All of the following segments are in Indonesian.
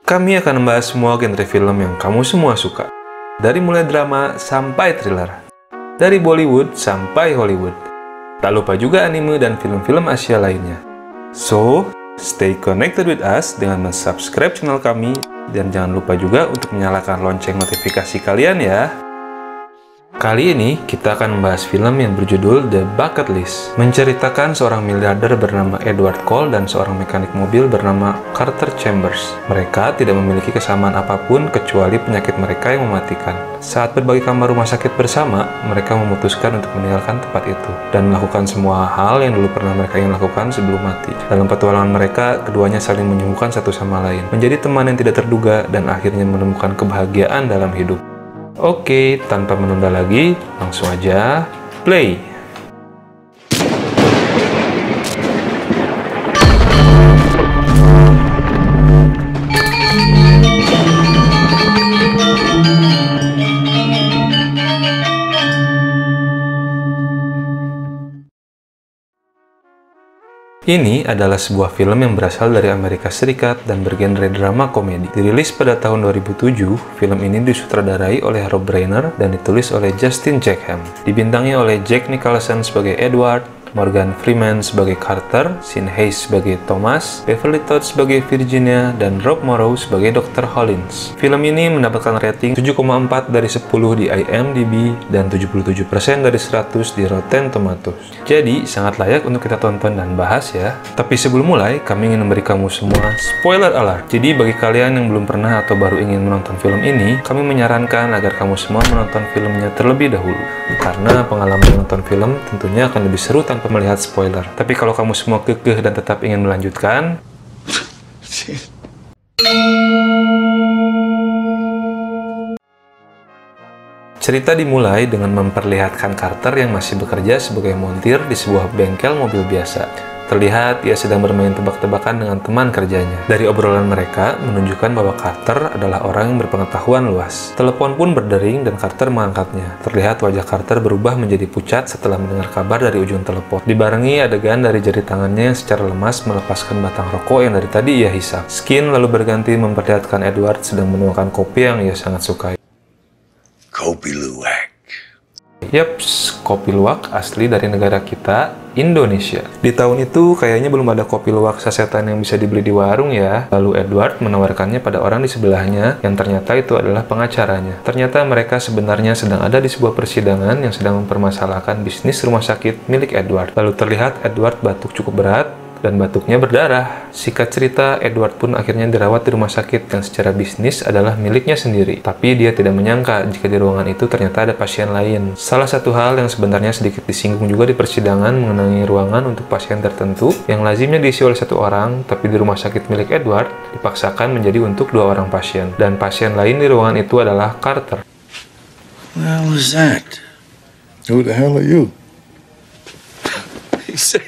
Kami akan membahas semua genre film yang kamu semua suka. Dari mulai drama sampai thriller. Dari Bollywood sampai Hollywood. Tak lupa juga anime dan film-film Asia lainnya. So, stay connected with us dengan subscribe channel kami. Dan jangan lupa juga untuk menyalakan lonceng notifikasi kalian ya. Kali ini kita akan membahas film yang berjudul The Bucket List, menceritakan seorang miliarder bernama Edward Cole dan seorang mekanik mobil bernama Carter Chambers. Mereka tidak memiliki kesamaan apapun kecuali penyakit mereka yang mematikan. Saat berbagi kamar rumah sakit bersama, mereka memutuskan untuk meninggalkan tempat itu dan melakukan semua hal yang dulu pernah mereka ingin lakukan sebelum mati. Dalam petualangan mereka, keduanya saling menyembuhkan satu sama lain, menjadi teman yang tidak terduga dan akhirnya menemukan kebahagiaan dalam hidup. Oke, tanpa menunda lagi, langsung aja play. Ini adalah sebuah film yang berasal dari Amerika Serikat dan bergenre drama komedi. Dirilis pada tahun 2007, film ini disutradarai oleh Rob Reiner dan ditulis oleh Justin Jackham. Dibintangi oleh Jack Nicholson sebagai Edward, Morgan Freeman sebagai Carter, Sean Hayes sebagai Thomas, Beverly Todd sebagai Virginia, dan Rob Morrow sebagai Dr. Hollins. Film ini mendapatkan rating 7,4 dari 10 di IMDb dan 77% dari 100 di Rotten Tomatoes. Jadi, sangat layak untuk kita tonton dan bahas ya. Tapi sebelum mulai, kami ingin memberi kamu semua spoiler alert. Jadi, bagi kalian yang belum pernah atau baru ingin menonton film ini, kami menyarankan agar kamu semua menonton filmnya terlebih dahulu. Karena pengalaman menonton film tentunya akan lebih seru tanpa melihat spoiler. Tapi kalau kamu semua kekeh dan tetap ingin melanjutkan, cerita dimulai dengan memperlihatkan Carter yang masih bekerja sebagai montir di sebuah bengkel mobil biasa. Terlihat ia sedang bermain tebak-tebakan dengan teman kerjanya. Dari obrolan mereka menunjukkan bahwa Carter adalah orang yang berpengetahuan luas. Telepon pun berdering dan Carter mengangkatnya. Terlihat wajah Carter berubah menjadi pucat setelah mendengar kabar dari ujung telepon. Dibarengi adegan dari jari tangannya yang secara lemas melepaskan batang rokok yang dari tadi ia hisap. Skin lalu berganti memperlihatkan Edward sedang menuangkan kopi yang ia sangat sukai. Kopi luwak. Yaps, kopi luwak asli dari negara kita, Indonesia. Di tahun itu kayaknya belum ada kopi luwak sasetan yang bisa dibeli di warung ya. Lalu Edward menawarkannya pada orang di sebelahnya yang ternyata itu adalah pengacaranya. Ternyata mereka sebenarnya sedang ada di sebuah persidangan yang sedang mempermasalahkan bisnis rumah sakit milik Edward. Lalu terlihat Edward batuk cukup berat dan batuknya berdarah. Singkat cerita, Edward pun akhirnya dirawat di rumah sakit yang secara bisnis adalah miliknya sendiri. Tapi dia tidak menyangka jika di ruangan itu ternyata ada pasien lain. Salah satu hal yang sebenarnya sedikit disinggung juga di persidangan mengenai ruangan untuk pasien tertentu yang lazimnya diisi oleh satu orang, tapi di rumah sakit milik Edward dipaksakan menjadi untuk 2 orang pasien. Dan pasien lain di ruangan itu adalah Carter. What the hell is that? Who the hell are you? He said,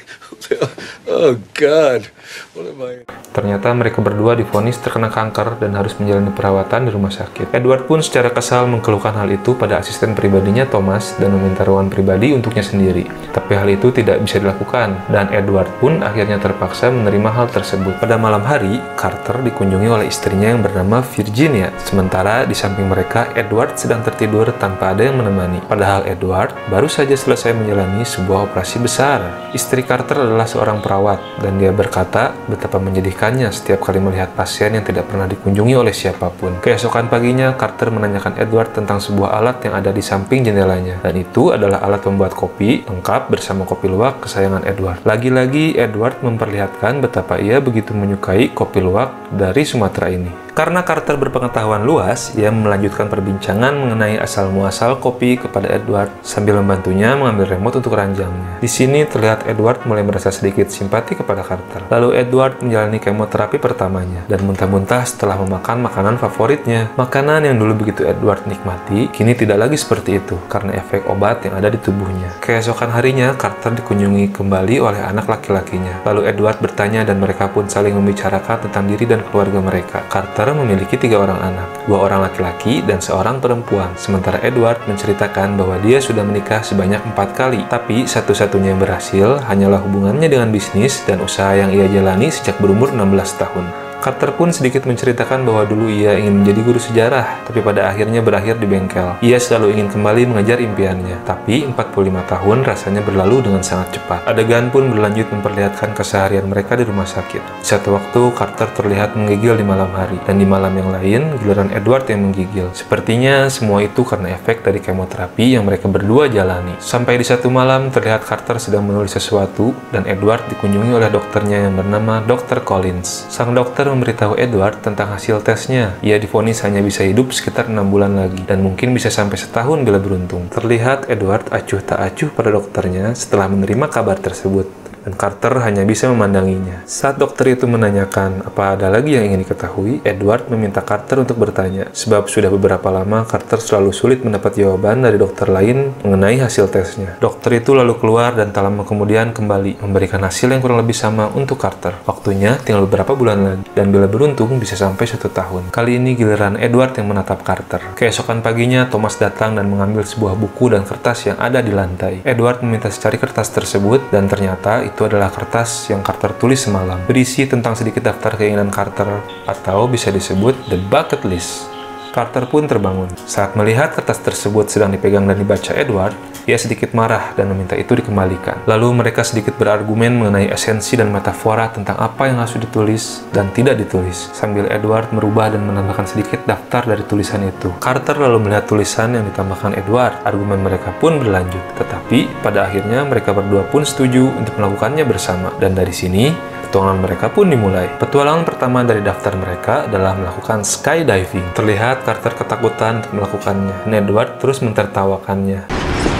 oh God, what am I? Ternyata mereka berdua divonis terkena kanker dan harus menjalani perawatan di rumah sakit. Edward pun secara kesal mengeluhkan hal itu pada asisten pribadinya Thomas dan meminta ruangan pribadi untuknya sendiri. Tapi hal itu tidak bisa dilakukan dan Edward pun akhirnya terpaksa menerima hal tersebut. Pada malam hari, Carter dikunjungi oleh istrinya yang bernama Virginia. Sementara di samping mereka, Edward sedang tertidur tanpa ada yang menemani. Padahal Edward baru saja selesai menjalani sebuah operasi besar. Istri Carter adalah seorang perawat dan dia berkata betapa menyedihkannya setiap kali melihat pasien yang tidak pernah dikunjungi oleh siapapun. Keesokan paginya, Carter menanyakan Edward tentang sebuah alat yang ada di samping jendelanya. Dan itu adalah alat pembuat kopi, lengkap bersama kopi luwak kesayangan Edward. Lagi-lagi, Edward memperlihatkan betapa ia begitu menyukai kopi luwak dari Sumatera ini. Karena Carter berpengetahuan luas, ia melanjutkan perbincangan mengenai asal-muasal kopi kepada Edward sambil membantunya mengambil remote untuk ranjangnya. Di sini terlihat Edward mulai merasa sedikit simpati kepada Carter. Lalu Edward menjalani kemoterapi pertamanya dan muntah-muntah setelah memakan makanan favoritnya. Makanan yang dulu begitu Edward nikmati, kini tidak lagi seperti itu karena efek obat yang ada di tubuhnya. Keesokan harinya, Carter dikunjungi kembali oleh anak laki-lakinya. Lalu Edward bertanya dan mereka pun saling membicarakan tentang diri dan keluarga mereka. Carter memiliki 3 orang anak, 2 orang laki-laki dan 1 perempuan. Sementara Edward menceritakan bahwa dia sudah menikah sebanyak 4 kali, tapi satu-satunya yang berhasil hanyalah hubungannya dengan bisnis dan usaha yang ia jalani sejak berumur 16 tahun. Carter pun sedikit menceritakan bahwa dulu ia ingin menjadi guru sejarah, tapi pada akhirnya berakhir di bengkel. Ia selalu ingin kembali mengejar impiannya, tapi 45 tahun rasanya berlalu dengan sangat cepat. Adegan pun berlanjut memperlihatkan keseharian mereka di rumah sakit. Satu waktu, Carter terlihat menggigil di malam hari, dan di malam yang lain, giliran Edward yang menggigil. Sepertinya semua itu karena efek dari kemoterapi yang mereka berdua jalani. Sampai di satu malam, terlihat Carter sedang menulis sesuatu, dan Edward dikunjungi oleh dokternya yang bernama Dr. Collins. Sang dokter memberitahu Edward tentang hasil tesnya. Ia divonis hanya bisa hidup sekitar 6 bulan lagi, dan mungkin bisa sampai setahun bila beruntung. Terlihat Edward acuh tak acuh pada dokternya setelah menerima kabar tersebut, dan Carter hanya bisa memandanginya. Saat dokter itu menanyakan apa ada lagi yang ingin diketahui, Edward meminta Carter untuk bertanya, sebab sudah beberapa lama Carter selalu sulit mendapat jawaban dari dokter lain mengenai hasil tesnya. Dokter itu lalu keluar dan tak lama kemudian kembali, memberikan hasil yang kurang lebih sama untuk Carter. Waktunya tinggal beberapa bulan lagi, dan bila beruntung bisa sampai 1 tahun. Kali ini giliran Edward yang menatap Carter. Keesokan paginya, Thomas datang dan mengambil sebuah buku dan kertas yang ada di lantai. Edward meminta secari kertas tersebut, dan ternyata itu adalah kertas yang Carter tulis semalam, berisi tentang sedikit daftar keinginan Carter, atau bisa disebut The Bucket List. Carter pun terbangun. Saat melihat kertas tersebut sedang dipegang dan dibaca Edward, ia sedikit marah dan meminta itu dikembalikan. Lalu mereka sedikit berargumen mengenai esensi dan metafora tentang apa yang harus ditulis dan tidak ditulis, sambil Edward merubah dan menambahkan sedikit daftar dari tulisan itu. Carter lalu melihat tulisan yang ditambahkan Edward. Argumen mereka pun berlanjut, tetapi pada akhirnya mereka berdua pun setuju untuk melakukannya bersama, dan dari sini petualangan mereka pun dimulai. Petualangan pertama dari daftar mereka adalah melakukan skydiving. Terlihat Carter ketakutan untuk melakukannya, dan Edward terus mentertawakannya.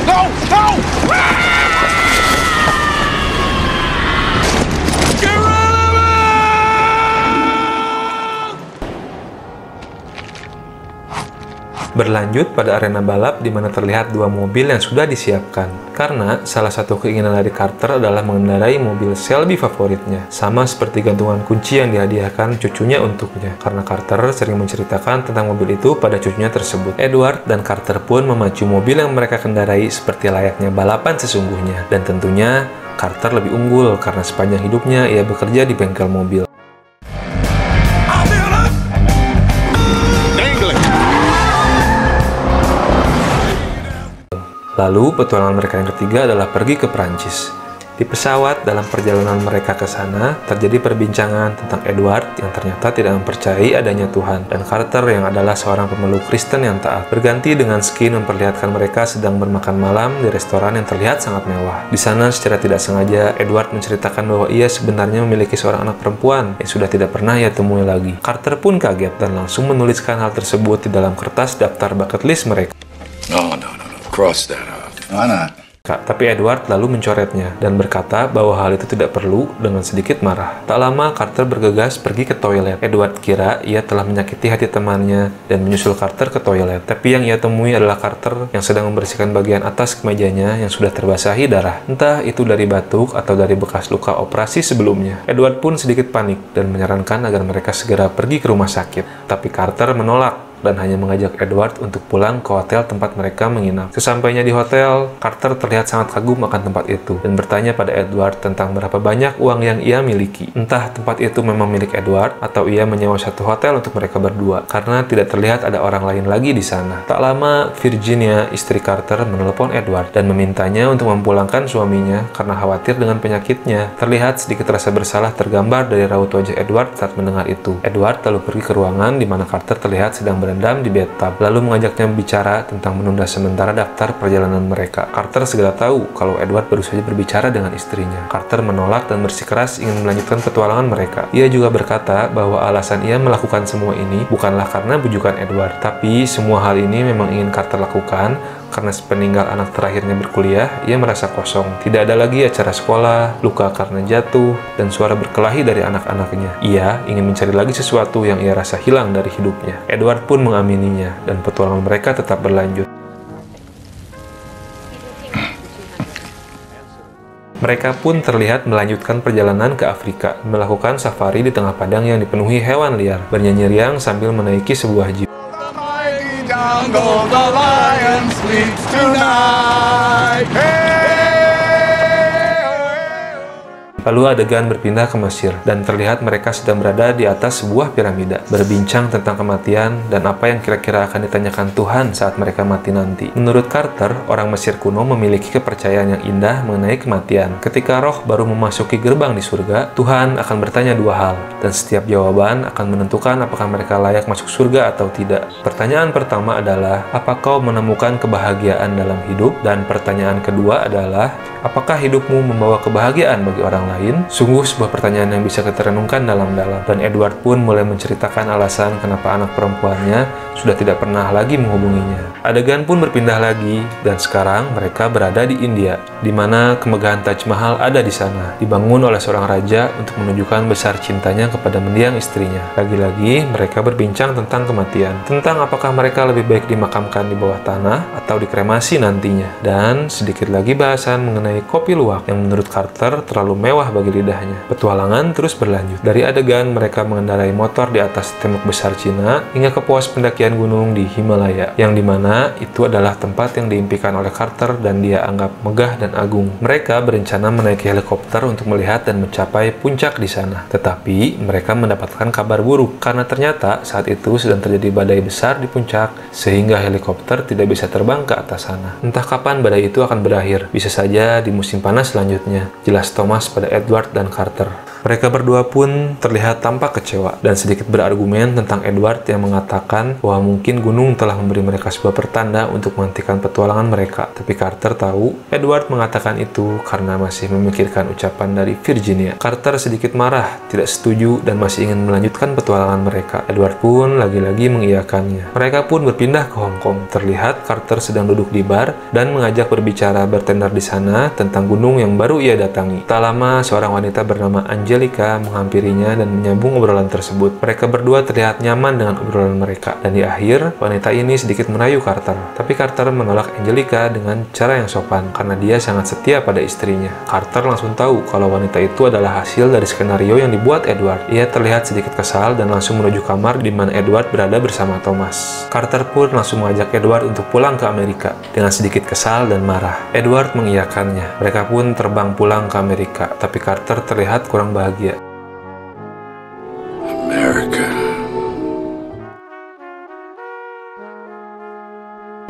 No! No! Berlanjut pada arena balap di mana terlihat dua mobil yang sudah disiapkan. Karena salah satu keinginan dari Carter adalah mengendarai mobil Shelby favoritnya, sama seperti gantungan kunci yang dihadiahkan cucunya untuknya. Karena Carter sering menceritakan tentang mobil itu pada cucunya tersebut. Edward dan Carter pun memacu mobil yang mereka kendarai seperti layaknya balapan sesungguhnya. Dan tentunya Carter lebih unggul karena sepanjang hidupnya ia bekerja di bengkel mobil. Lalu, petualangan mereka yang ketiga adalah pergi ke Prancis. Di pesawat, dalam perjalanan mereka ke sana, terjadi perbincangan tentang Edward yang ternyata tidak mempercayai adanya Tuhan, dan Carter yang adalah seorang pemeluk Kristen yang taat. Berganti dengan skin memperlihatkan mereka sedang bermakan malam di restoran yang terlihat sangat mewah. Di sana, secara tidak sengaja, Edward menceritakan bahwa ia sebenarnya memiliki seorang anak perempuan yang sudah tidak pernah ia temui lagi. Carter pun kaget dan langsung menuliskan hal tersebut di dalam kertas daftar bucket list mereka. No. Cross that out. Why not? Tapi Edward lalu mencoretnya dan berkata bahwa hal itu tidak perlu dengan sedikit marah. Tak lama, Carter bergegas pergi ke toilet. Edward kira ia telah menyakiti hati temannya dan menyusul Carter ke toilet. Tapi yang ia temui adalah Carter yang sedang membersihkan bagian atas kemejanya yang sudah terbasahi darah. Entah itu dari batuk atau dari bekas luka operasi sebelumnya. Edward pun sedikit panik dan menyarankan agar mereka segera pergi ke rumah sakit. Tapi Carter menolak dan hanya mengajak Edward untuk pulang ke hotel tempat mereka menginap. Sesampainya di hotel, Carter terlihat sangat kagum akan tempat itu dan bertanya pada Edward tentang berapa banyak uang yang ia miliki. Entah tempat itu memang milik Edward atau ia menyewa satu hotel untuk mereka berdua, karena tidak terlihat ada orang lain lagi di sana. Tak lama, Virginia, istri Carter, menelepon Edward dan memintanya untuk memulangkan suaminya karena khawatir dengan penyakitnya. Terlihat sedikit rasa bersalah tergambar dari raut wajah Edward saat mendengar itu. Edward lalu pergi ke ruangan di mana Carter terlihat sedang berendam di bathtub, lalu mengajaknya bicara tentang menunda sementara daftar perjalanan mereka. Carter segera tahu kalau Edward baru saja berbicara dengan istrinya. Carter menolak dan bersikeras ingin melanjutkan petualangan mereka. Ia juga berkata bahwa alasan ia melakukan semua ini bukanlah karena bujukan Edward, tapi semua hal ini memang ingin Carter lakukan karena sepeninggal anak terakhirnya berkuliah, ia merasa kosong. Tidak ada lagi acara sekolah, luka karena jatuh, dan suara berkelahi dari anak-anaknya. Ia ingin mencari lagi sesuatu yang ia rasa hilang dari hidupnya. Edward pun mengamininya, dan petualangan mereka tetap berlanjut. Mereka pun terlihat melanjutkan perjalanan ke Afrika, melakukan safari di tengah padang yang dipenuhi hewan liar, bernyanyi riang sambil menaiki sebuah jeep. Jungle, the lion sleeps tonight. Hey! Lalu adegan berpindah ke Mesir, dan terlihat mereka sedang berada di atas sebuah piramida, berbincang tentang kematian dan apa yang kira-kira akan ditanyakan Tuhan saat mereka mati nanti. Menurut Carter, orang Mesir kuno memiliki kepercayaan yang indah mengenai kematian. Ketika roh baru memasuki gerbang di surga, Tuhan akan bertanya dua hal, dan setiap jawaban akan menentukan apakah mereka layak masuk surga atau tidak. Pertanyaan pertama adalah, apa kau menemukan kebahagiaan dalam hidup? Dan pertanyaan kedua adalah, apakah hidupmu membawa kebahagiaan bagi orang lain? Sungguh sebuah pertanyaan yang bisa kita renungkan dalam-dalam. Dan Edward pun mulai menceritakan alasan kenapa anak perempuannya sudah tidak pernah lagi menghubunginya. Adegan pun berpindah lagi, dan sekarang mereka berada di India, di mana kemegahan Taj Mahal ada di sana, dibangun oleh seorang raja untuk menunjukkan besar cintanya kepada mendiang istrinya. Lagi-lagi mereka berbincang tentang kematian, tentang apakah mereka lebih baik dimakamkan di bawah tanah atau dikremasi nantinya, dan sedikit lagi bahasan mengenai kopi luwak yang menurut Carter terlalu mewah bagi lidahnya. Petualangan terus berlanjut, dari adegan mereka mengendarai motor di atas tembok besar Cina hingga ke pos pendakian gunung di Himalaya, yang dimana itu adalah tempat yang diimpikan oleh Carter dan dia anggap megah dan agung. Mereka berencana menaiki helikopter untuk melihat dan mencapai puncak di sana, tetapi mereka mendapatkan kabar buruk karena ternyata saat itu sedang terjadi badai besar di puncak sehingga helikopter tidak bisa terbang ke atas sana. Entah kapan badai itu akan berakhir, bisa saja di musim panas selanjutnya, jelas Thomas pada Edward dan Carter. Mereka berdua pun terlihat tampak kecewa dan sedikit berargumen tentang Edward yang mengatakan bahwa mungkin gunung telah memberi mereka sebuah pertanda untuk menghentikan petualangan mereka. Tapi Carter tahu Edward mengatakan itu karena masih memikirkan ucapan dari Virginia. Carter sedikit marah, tidak setuju, dan masih ingin melanjutkan petualangan mereka. Edward pun lagi-lagi mengiyakannya. Mereka pun berpindah ke Hong Kong. Terlihat Carter sedang duduk di bar dan mengajak berbicara bartender di sana tentang gunung yang baru ia datangi. Tak lama, seorang wanita bernama Angelica menghampirinya dan menyambung obrolan tersebut. Mereka berdua terlihat nyaman dengan obrolan mereka, dan di akhir, wanita ini sedikit merayu Carter. Tapi Carter menolak Angelica dengan cara yang sopan, karena dia sangat setia pada istrinya. Carter langsung tahu kalau wanita itu adalah hasil dari skenario yang dibuat Edward. Ia terlihat sedikit kesal dan langsung menuju kamar di mana Edward berada bersama Thomas. Carter pun langsung mengajak Edward untuk pulang ke Amerika. Dengan sedikit kesal dan marah, Edward mengiyakannya. Mereka pun terbang pulang ke Amerika, tapi Carter terlihat kurang bahagia. America.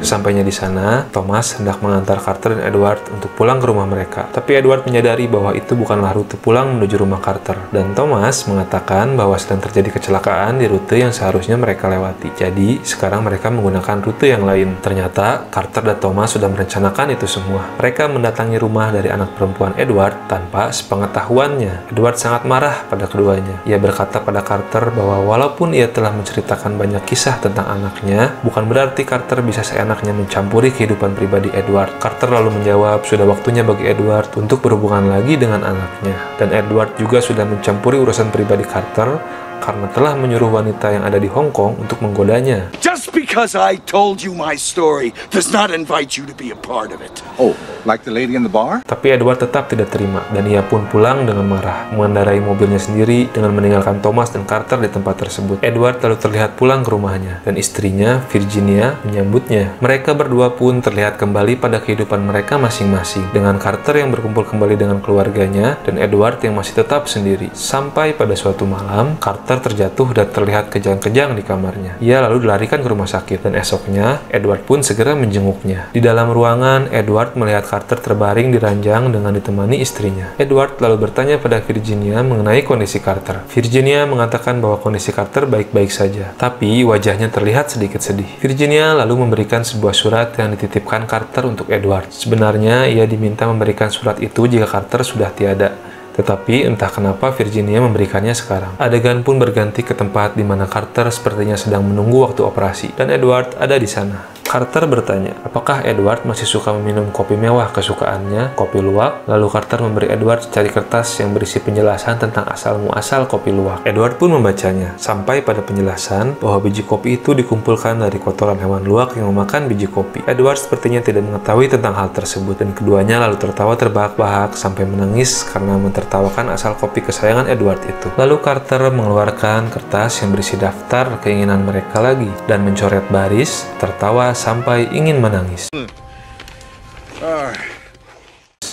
Sampainya di sana, Thomas hendak mengantar Carter dan Edward untuk pulang ke rumah mereka. Tapi Edward menyadari bahwa itu bukanlah rute pulang menuju rumah Carter. Dan Thomas mengatakan bahwa sedang terjadi kecelakaan di rute yang seharusnya mereka lewati. Jadi, sekarang mereka menggunakan rute yang lain. Ternyata, Carter dan Thomas sudah merencanakan itu semua. Mereka mendatangi rumah dari anak perempuan Edward tanpa sepengetahuannya. Edward sangat marah pada keduanya. Ia berkata pada Carter bahwa walaupun ia telah menceritakan banyak kisah tentang anaknya, bukan berarti Carter bisa seenaknya mencampuri kehidupan pribadi Edward. Carter lalu menjawab, sudah waktunya bagi Edward untuk berhubungan lagi dengan anaknya. Dan Edward juga sudah mencampuri urusan pribadi Carter karena telah menyuruh wanita yang ada di Hong Kong untuk menggodanya. Just because I told you my story does not invite you to be a part of it. Oh, like the lady in the bar? Tapi Edward tetap tidak terima, dan ia pun pulang dengan marah, mengendarai mobilnya sendiri dengan meninggalkan Thomas dan Carter di tempat tersebut. Edward lalu terlihat pulang ke rumahnya, dan istrinya, Virginia, menyambutnya. Mereka berdua pun terlihat kembali pada kehidupan mereka masing-masing, dengan Carter yang berkumpul kembali dengan keluarganya, dan Edward yang masih tetap sendiri. Sampai pada suatu malam, Carter terjatuh dan terlihat kejang-kejang di kamarnya. Ia lalu dilarikan ke rumah sakit, dan esoknya, Edward pun segera menjenguknya. Di dalam ruangan, Edward melihat Carter terbaring di ranjang dengan ditemani istrinya. Edward lalu bertanya pada Virginia mengenai kondisi Carter. Virginia mengatakan bahwa kondisi Carter baik-baik saja, tapi wajahnya terlihat sedikit sedih. Virginia lalu memberikan sebuah surat yang dititipkan Carter untuk Edward. Sebenarnya, ia diminta memberikan surat itu jika Carter sudah tiada. Tetapi entah kenapa Virginia memberikannya sekarang. Adegan pun berganti ke tempat di mana Carter sepertinya sedang menunggu waktu operasi, dan Edward ada di sana. Carter bertanya, apakah Edward masih suka meminum kopi mewah kesukaannya, kopi luwak? Lalu Carter memberi Edward secari kertas yang berisi penjelasan tentang asal-muasal kopi luwak. Edward pun membacanya, sampai pada penjelasan bahwa biji kopi itu dikumpulkan dari kotoran hewan luwak yang memakan biji kopi. Edward sepertinya tidak mengetahui tentang hal tersebut, dan keduanya lalu tertawa terbahak-bahak sampai menangis karena mentertawakan asal kopi kesayangan Edward itu. Lalu Carter mengeluarkan kertas yang berisi daftar keinginan mereka lagi, dan mencoret baris, tertawa sampai ingin menangis.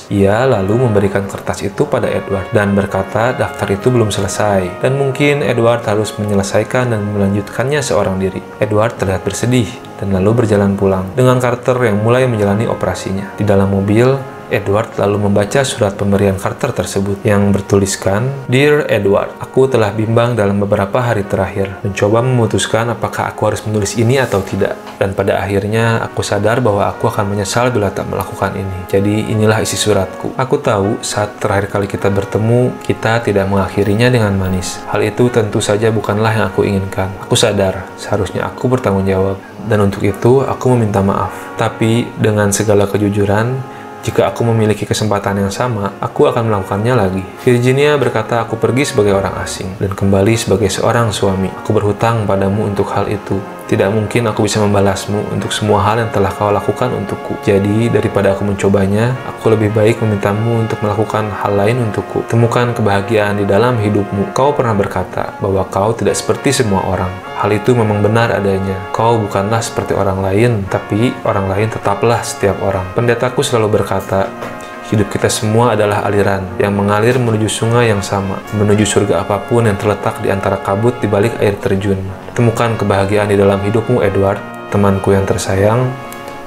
Ia lalu memberikan kertas itu pada Edward dan berkata daftar itu belum selesai dan mungkin Edward harus menyelesaikan dan melanjutkannya seorang diri. Edward terlihat bersedih dan lalu berjalan pulang dengan Carter yang mulai menjalani operasinya. Di dalam mobil, Edward lalu membaca surat pemberian Carter tersebut yang bertuliskan, "Dear Edward, aku telah bimbang dalam beberapa hari terakhir, mencoba memutuskan apakah aku harus menulis ini atau tidak. Dan pada akhirnya aku sadar bahwa aku akan menyesal bila tak melakukan ini. Jadi inilah isi suratku. Aku tahu saat terakhir kali kita bertemu, kita tidak mengakhirinya dengan manis. Hal itu tentu saja bukanlah yang aku inginkan. Aku sadar, seharusnya aku bertanggung jawab. Dan untuk itu, aku meminta maaf. Tapi dengan segala kejujuran, jika aku memiliki kesempatan yang sama, aku akan melakukannya lagi." Virginia berkata, "Aku pergi sebagai orang asing dan kembali sebagai seorang suami. Aku berhutang padamu untuk hal itu. Tidak mungkin aku bisa membalasmu untuk semua hal yang telah kau lakukan untukku. Jadi, daripada aku mencobanya, aku lebih baik memintamu untuk melakukan hal lain untukku. Temukan kebahagiaan di dalam hidupmu. Kau pernah berkata bahwa kau tidak seperti semua orang. Hal itu memang benar adanya. Kau bukanlah seperti orang lain, tapi orang lain tetaplah setiap orang. Pendetaku selalu berkata, hidup kita semua adalah aliran yang mengalir menuju sungai yang sama, menuju surga apapun yang terletak di antara kabut di balik air terjun. Temukan kebahagiaan di dalam hidupmu, Edward, temanku yang tersayang.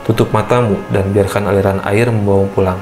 Tutup matamu dan biarkan aliran air membawamu pulang."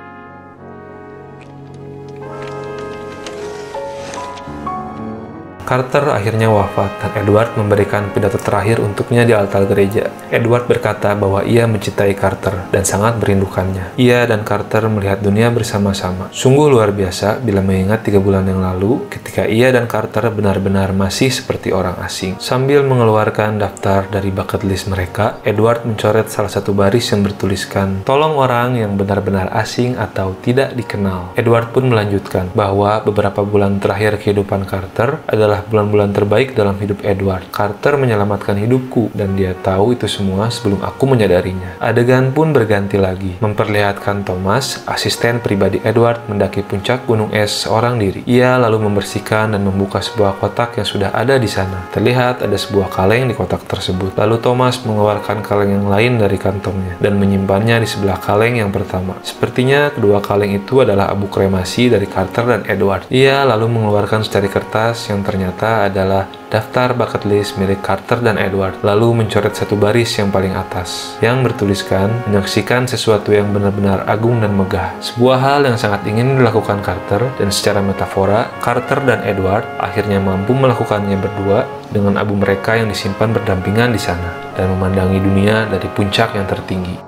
Carter akhirnya wafat dan Edward memberikan pidato terakhir untuknya di altar gereja. Edward berkata bahwa ia mencintai Carter dan sangat merindukannya. Ia dan Carter melihat dunia bersama-sama. Sungguh luar biasa bila mengingat 3 bulan yang lalu ketika ia dan Carter benar-benar masih seperti orang asing. Sambil mengeluarkan daftar dari bucket list mereka, Edward mencoret salah satu baris yang bertuliskan, "Tolong orang yang benar-benar asing atau tidak dikenal." Edward pun melanjutkan bahwa beberapa bulan terakhir kehidupan Carter adalah bulan-bulan terbaik dalam hidup Edward. Carter menyelamatkan hidupku dan dia tahu itu semua sebelum aku menyadarinya. Adegan pun berganti lagi, memperlihatkan Thomas, asisten pribadi Edward, mendaki puncak gunung es seorang diri. Ia lalu membersihkan dan membuka sebuah kotak yang sudah ada di sana. Terlihat ada sebuah kaleng di kotak tersebut. Lalu Thomas mengeluarkan kaleng yang lain dari kantongnya dan menyimpannya di sebelah kaleng yang pertama. Sepertinya kedua kaleng itu adalah abu kremasi dari Carter dan Edward. Ia lalu mengeluarkan secari kertas yang ternyata adalah daftar bucket list milik Carter dan Edward, lalu mencoret satu baris yang paling atas yang bertuliskan, "Menyaksikan sesuatu yang benar-benar agung dan megah." Sebuah hal yang sangat ingin dilakukan Carter, dan secara metafora, Carter dan Edward akhirnya mampu melakukannya berdua dengan abu mereka yang disimpan berdampingan di sana dan memandangi dunia dari puncak yang tertinggi.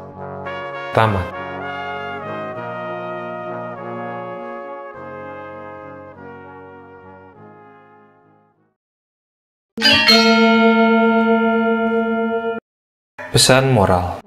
Tamat. Pesan moral.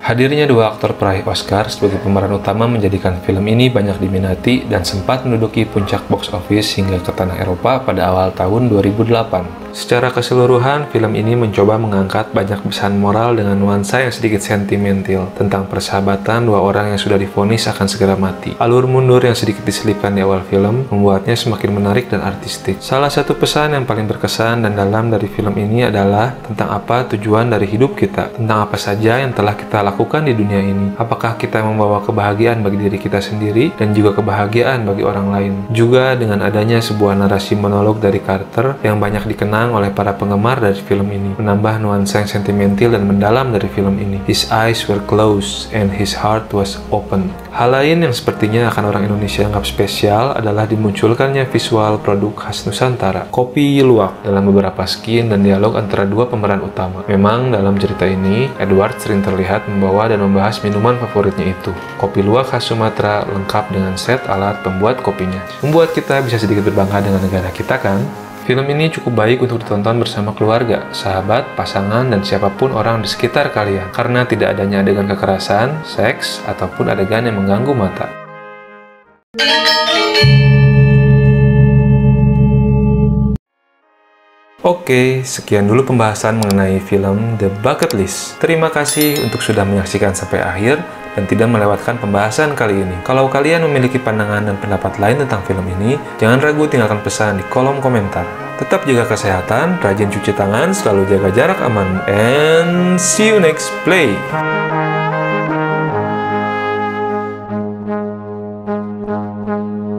Hadirnya 2 aktor peraih Oscar sebagai pemeran utama menjadikan film ini banyak diminati dan sempat menduduki puncak box office hingga ke tanah Eropa pada awal tahun 2008. Secara keseluruhan, film ini mencoba mengangkat banyak pesan moral dengan nuansa yang sedikit sentimental tentang persahabatan 2 orang yang sudah divonis akan segera mati. Alur mundur yang sedikit diselipkan di awal film membuatnya semakin menarik dan artistik. Salah satu pesan yang paling berkesan dan dalam dari film ini adalah tentang apa tujuan dari hidup kita, tentang apa saja yang telah kita lakukan di dunia ini. Apakah kita membawa kebahagiaan bagi diri kita sendiri dan juga kebahagiaan bagi orang lain. Juga dengan adanya sebuah narasi monolog dari Carter yang banyak dikenal oleh para penggemar dari film ini, menambah nuansa yang sentimental dan mendalam dari film ini. His eyes were closed and his heart was open. Hal lain yang sepertinya akan orang Indonesia anggap spesial adalah dimunculkannya visual produk khas Nusantara, kopi luwak, dalam beberapa skin dan dialog antara 2 pemeran utama. Memang dalam cerita ini, Edward sering terlihat membawa dan membahas minuman favoritnya itu. Kopi luwak khas Sumatera lengkap dengan set alat pembuat kopinya. Membuat kita bisa sedikit berbangga dengan negara kita, kan? Film ini cukup baik untuk ditonton bersama keluarga, sahabat, pasangan, dan siapapun orang di sekitar kalian, karena tidak adanya adegan kekerasan, seks, ataupun adegan yang mengganggu mata. Oke, sekian dulu pembahasan mengenai film The Bucket List. Terima kasih untuk sudah menyaksikan sampai akhir dan tidak melewatkan pembahasan kali ini. Kalau kalian memiliki pandangan dan pendapat lain tentang film ini, jangan ragu tinggalkan pesan di kolom komentar. Tetap jaga kesehatan, rajin cuci tangan, selalu jaga jarak aman, and see you next play! Bye.